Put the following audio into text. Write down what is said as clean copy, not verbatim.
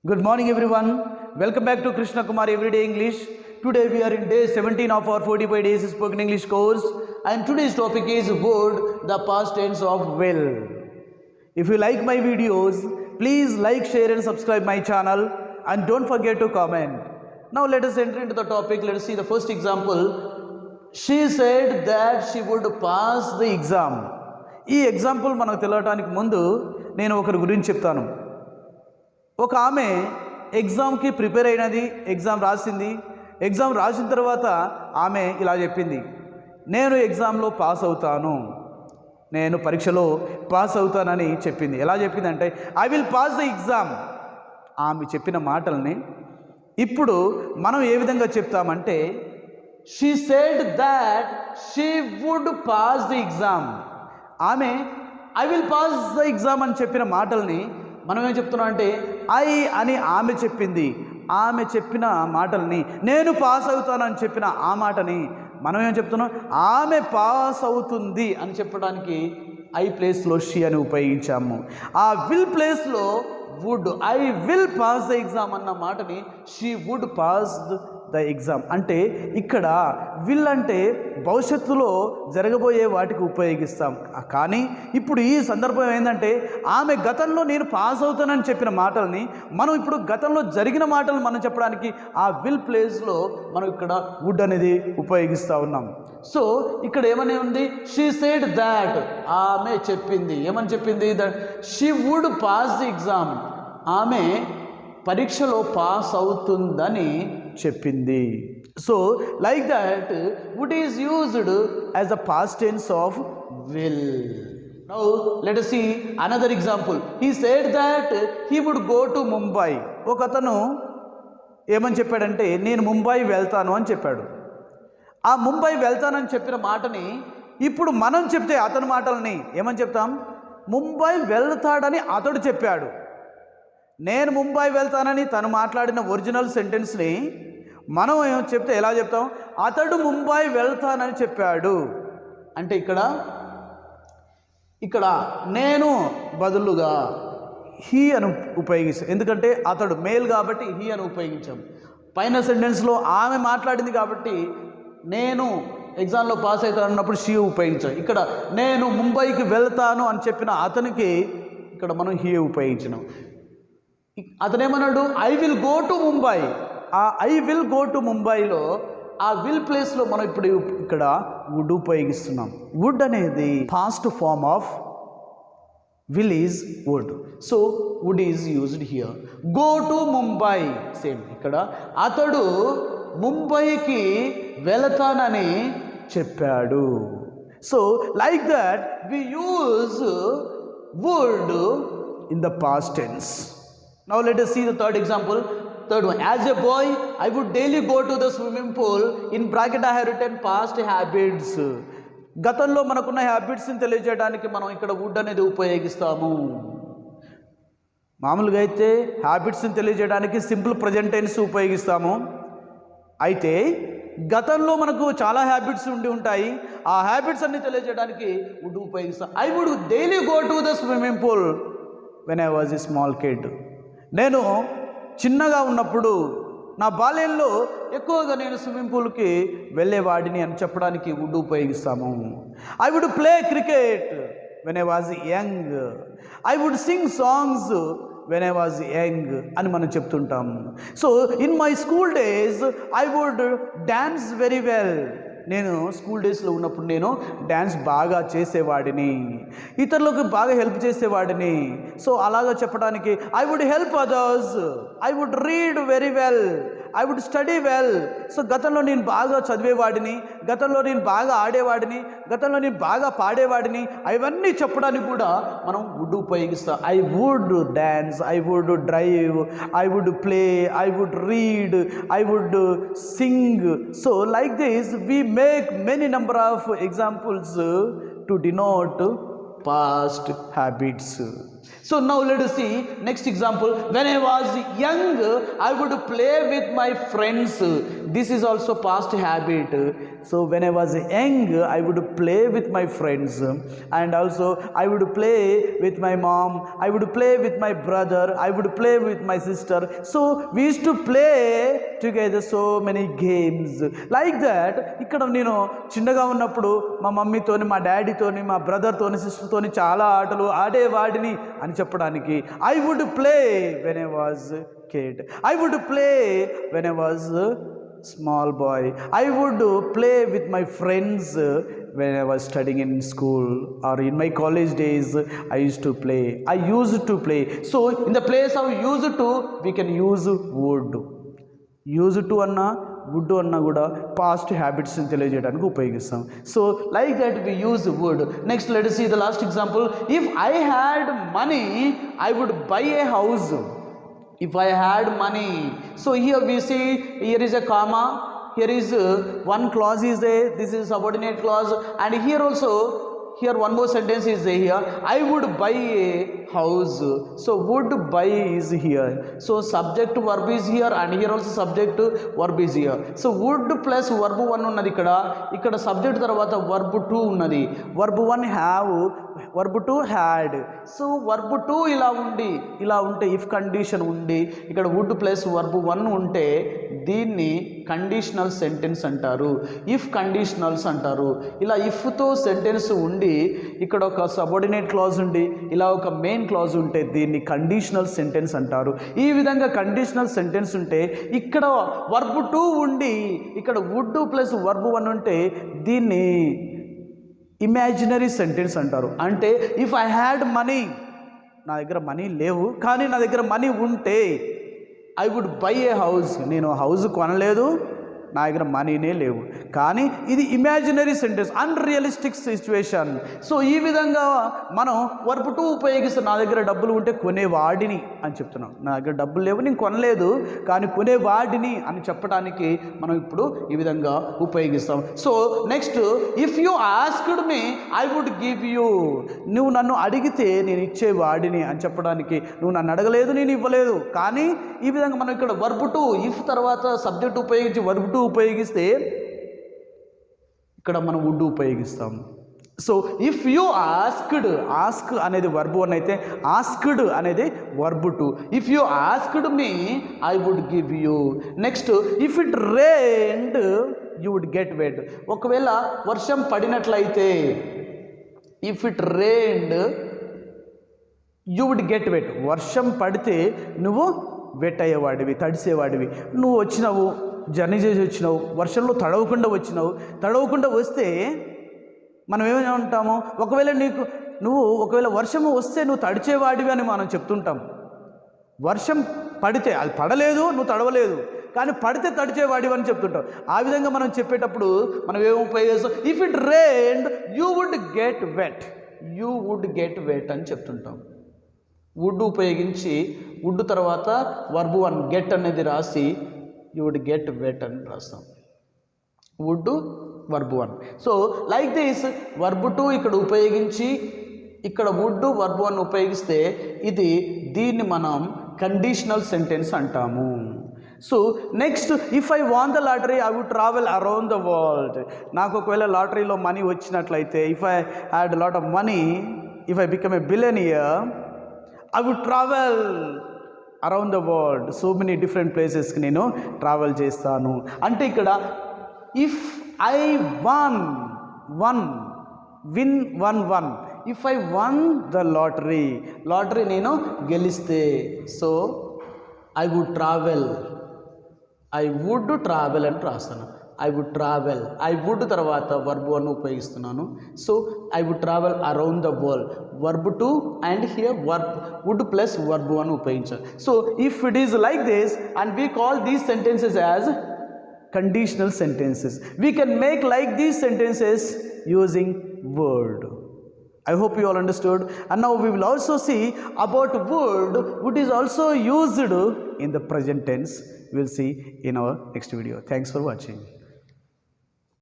Good morning everyone. Welcome back to Krishna Kumar Everyday English. Today we are in day 17 of our 45 days spoken English course, and today's topic is would, the past tense of will. If you like my videos, please like, share and subscribe my channel, and don't forget to comment. Now let us enter into the topic. Let us see the first example. She said that she would pass the exam. ఈ example మనకు తెలియటానికి ముందు నేను ఒకరి గురించి చెప్తాను. ఒక ఆమె ఎగ్జామ్కి ప్రిపేర్ అయినది, ఎగ్జామ్ రాసింది. ఎగ్జామ్ రాసిన తర్వాత ఆమె ఇలా చెప్పింది, నేను ఎగ్జామ్లో పాస్ అవుతాను, నేను పరీక్షలో పాస్ అవుతానని చెప్పింది. ఎలా చెప్పిందంటే I will pass the exam. ఆమె చెప్పిన మాటల్ని ఇప్పుడు మనం ఏ విధంగా చెప్తామంటే she said that she would pass the exam. ఆమె I will pass the exam అని చెప్పిన మాటల్ని మనం ఏం చెప్తున్నాం అంటే ఐ అని ఆమె చెప్పింది. ఆమె చెప్పిన మాటల్ని నేను పాస్ అవుతానని చెప్పిన ఆ మాటని మనం ఏం చెప్తున్నాం, ఆమె పాస్ అవుతుంది అని చెప్పడానికి ఐ ప్లేస్లో షీ అని ఉపయోగించాము. ఆ విల్ ప్లేస్లో would, I will pass the exam అన్న మాటని she would pass the exam. అంటే ఇక్కడ విల్ అంటే భవిష్యత్తులో జరగబోయే వాటికి ఉపయోగిస్తాం. కానీ ఇప్పుడు ఈ సందర్భం ఏంటంటే ఆమె గతంలో నేను పాస్ అవుతానని చెప్పిన మాటల్ని మనం ఇప్పుడు గతంలో జరిగిన మాటలు మనం చెప్పడానికి ఆ విల్ ప్లేస్లో మనం ఇక్కడ వుడ్ అనేది ఉపయోగిస్తూ ఉన్నాం. సో ఇక్కడ ఏమని ఉంది, షీ సెడ్ దాట్, ఆమె చెప్పింది. ఏమని చెప్పింది? That she would pass the exam, ఆమె పరీక్షలో పాస్ అవుతుందని చెప్పింది. So like that would is used as the past tense of will. Now let us see another example. He said that he would go to Mumbai. ఒక అతను ఏమని చెప్పాడంటే నేను ముంబై వెళ్తాను అని చెప్పాడు. ఆ ముంబై వెళ్తానని చెప్పిన మాటని ఇప్పుడు మనం చెప్తే అతని మాటల్ని ఏమని చెప్తాం, ముంబై వెళ్తాడని అతడు చెప్పాడు. నేను ముంబై వెళ్తానని తను మాట్లాడిన ఒరిజినల్ సెంటెన్స్ని మనం చెప్తే ఎలా చెప్తాం, అతడు ముంబై వెళ్తానని చెప్పాడు. అంటే ఇక్కడ నేను బదులుగా హీ అని ఉపయోగిస్తాం. ఎందుకంటే అతడు మేల్ కాబట్టి హీ అని ఉపయోగించాం. పైన సెంటెన్స్లో ఆమె మాట్లాడింది కాబట్టి నేను ఎగ్జామ్లో పాస్ అవుతాను అన్నప్పుడు షీ ఉపయోగించాం. ఇక్కడ నేను ముంబైకి వెళ్తాను అని చెప్పిన అతనికి ఇక్కడ మనం హీ ఉపయోగించినాం. అతనేమన్నాడు, I will go to Mumbai. ఆ ఐ విల్ గో టు ముంబైలో ఆ విల్ ప్లేస్లో మనం ఇప్పుడు ఇక్కడ వుడ్ ఉపయోగిస్తున్నాం. వుడ్ అనేది past form of will is would. So would is used here. Go to Mumbai same. ఇక్కడ అతడు ముంబైకి వెళతానని చెప్పాడు. So like that we use would in the past tense. Now let us see the third example. Third one. As a boy, I would daily go to the swimming pool. In bracket I have written past habits. గతంలో మనకున్న హ్యాబిట్స్ని తెలియజేయడానికి మనం ఇక్కడ would అనేది ఉపయోగిస్తాము. మామూలుగా అయితే హ్యాబిట్స్ని తెలియజేయడానికి సింపుల్ ప్రజెంట్ టెన్స్ ఉపయోగిస్తాము. అయితే గతంలో మనకు చాలా హ్యాబిట్స్ ఉండి ఉంటాయి. ఆ హ్యాబిట్స్ అన్ని తెలియజేయడానికి వుడ్ ఉపయోగిస్తాం. I would daily go to the swimming pool when I was a small kid. నేను చిన్నగా ఉన్నప్పుడు నా బాల్యంలో ఎక్కువగా నేను స్విమ్మింగ్ పూల్కి వెళ్ళేవాడిని అని చెప్పడానికి వుడ్ ఉపయోగిస్తాము. I would play cricket when I was young. I would sing songs when I was young అని మనం చెప్తుంటాము. So in my school days I would dance very well. నేను స్కూల్ డేస్లో ఉన్నప్పుడు నేను డ్యాన్స్ బాగా చేసేవాడిని, ఇతరులకు బాగా హెల్ప్ చేసేవాడిని. సో అలాగా చెప్పడానికి I would help others. I would read very well. I would study well. So గతంలో నేను బాగా చదివేవాడిని, గతంలో నేను బాగా ఆడేవాడిని, గతంలో నేను బాగా పాడేవాడిని. అవన్నీ చెప్పడానికి కూడా మనం వుడ్ ఉపయోగిస్తాం. I would dance, I would drive, I would play, I would read, I would sing. So like this we make many number of examples to denote past habits. So now let us see next example. When I was young, I would play with my friends. This is also past habit. So when I was young, I would play with my friends, and also I would play with my mom, I would play with my brother, I would play with my sister. So we used to play together so many games like that. ఇక్కడ నేను చిన్నగా ఉన్నప్పుడు మా మమ్మీతోని, మా డాడీతోని, మా బ్రదర్తోని, సిస్టర్తోని చాలా ఆటలు ఆడేవాడిని అని చెప్పడానికి I would play when I was kid, I would play when I was small boy, I would play with my friends when I was studying in school or in my college days. I used to play. So in the place of used to, we can use would. Used to అన్నా would అన్నా కూడా past హ్యాబిట్స్ని తెలియజేయడానికి ఉపయోగిస్తాం. So like that we use would. Next let us see the last example. If I had money, I would buy a house. If I had money. So here we see, here is a comma, here is one clause is there, this is subordinate clause, and here also, here one more sentence is there here. I would buy a house. So would buy is here. So subject verb is here, and here also subject verb is here. So would plus verb 1 ఉన్నది ఇక్కడ subject తర్వాత verb 2 ఉన్నది. verb 1 have, verb 2 had. So verb 2 ఇలా ఉంటే if condition ఉండి ఇక్కడ would plus verb 1 ఉంటే దీన్ని కండిషనల్ సెంటెన్స్ అంటారు, ఇఫ్ కండిషనల్స్ అంటారు. ఇలా ఇఫ్తో సెంటెన్స్ ఉండి ఇక్కడ ఒక సబార్డినేట్ క్లాజ్ ఉండి ఇలా ఒక మెయిన్ క్లాజ్ ఉంటే దీన్ని కండిషనల్ సెంటెన్స్ అంటారు. ఈ విధంగా కండిషనల్ సెంటెన్స్ ఉంటే ఇక్కడ verb 2 ఉండి ఇక్కడ would ప్లస్ verb 1 ఉంటే దీన్ని ఇమాజినరీ సెంటెన్స్ అంటారు. అంటే ఇఫ్ ఐ హ్యాడ్ మనీ, నా దగ్గర మనీ లేవు కానీ నా దగ్గర మనీ ఉంటే I would buy a house, నేను హౌస్ కొనలేదు, నా దగ్గర మనీనే లేవు, కానీ ఇది imaginary sentence, unrealistic situation. So ఈ విధంగా మనం verb 2 ఉపయోగిస్తే నా దగ్గర డబ్బులు ఉంటే కొనేవాడిని అని చెప్తున్నాం, నా దగ్గర డబ్బులు లేవు నేను కొనలేదు కానీ కొనేవాడిని అని చెప్పడానికి మనం ఇప్పుడు ఈ విధంగా ఉపయోగిస్తాం. So next, if you asked me I would give you, నువ్వు నన్ను అడిగితే నేను ఇచ్చేవాడిని అని చెప్పడానికి, నువ్వు నన్ను అడగలేదు నేను ఇవ్వలేదు, కానీ ఈ విధంగా మనం ఇక్కడ verb 2 ఇఫ్ తర్వాత సబ్జెక్ట్ ఉపయోగించి verb 2 ఉపయోగిస్తే ఇక్కడ మనం వుడ్ ఉపయోగిస్తాం. So if you asked, ask అనేది verb 1 అయితే ఆస్క్డ్ అనేది verb 2. If you asked me I would give you. Next, if it rained you would get wet. ఒకవేళ వర్షం పడినట్లయితే, if it rained you would get wet, వర్షం పడితే నువ్వు wet అయ్యేవాడివి, తడిసేవాడివి. నువ్వు వచ్చినావు, జర్నీ చేసి వచ్చినావు, వర్షంలో తడవకుండా వస్తే మనం ఏమంటాము, ఒకవేళ వర్షము వస్తే నువ్వు తడిచేవాడివి అని మనం చెప్తుంటాం. వర్షం పడితే, అది పడలేదు నువ్వు తడవలేదు కానీ పడితే తడిచేవాడివి అని చెప్తుంటాం. ఆ విధంగా మనం చెప్పేటప్పుడు మనం ఏమో ఉపయోగిస్తాం, if it rained you would get wet అని చెప్తుంటాం. వుడ్ ఉపయోగించి వుడ్ తర్వాత verb 1 గెట్ అనేది రాసి యూ వుడ్ గెట్ వెట్ అని రాస్తాం. Would verb 1. So like this verb 2 ఇక్కడ ఉపయోగించి ఇక్కడ వుడ్ verb 1 ఉపయోగిస్తే దీన్ని మనం కండిషనల్ సెంటెన్స్ అంటాము. So next, if I won the lottery I would travel around the world. నాకు ఒకవేళ లాటరీలో మనీ వచ్చినట్లయితే, if I had lot of money, if I become a billionaire I would travel around the world. So many different places కి నేను travel చేస్తాను. అంటే ఇక్కడ if I win if I won the lottery నేను గెలిస్తే, so I would travel అని రాస్తాను. I would travel, I would తర్వాత verb 1 ఉపయోగిస్తున్నాను. So I would travel around the world, verb 2 and here would plus verb 1 ఉపయోగించాలి. So if it is like this and we call these sentences as conditional sentences. We can make like these sentences using word. I hope you all understood. And now we will also see about would. Would is also used in the present tense. We will see in our next video. Thanks for watching.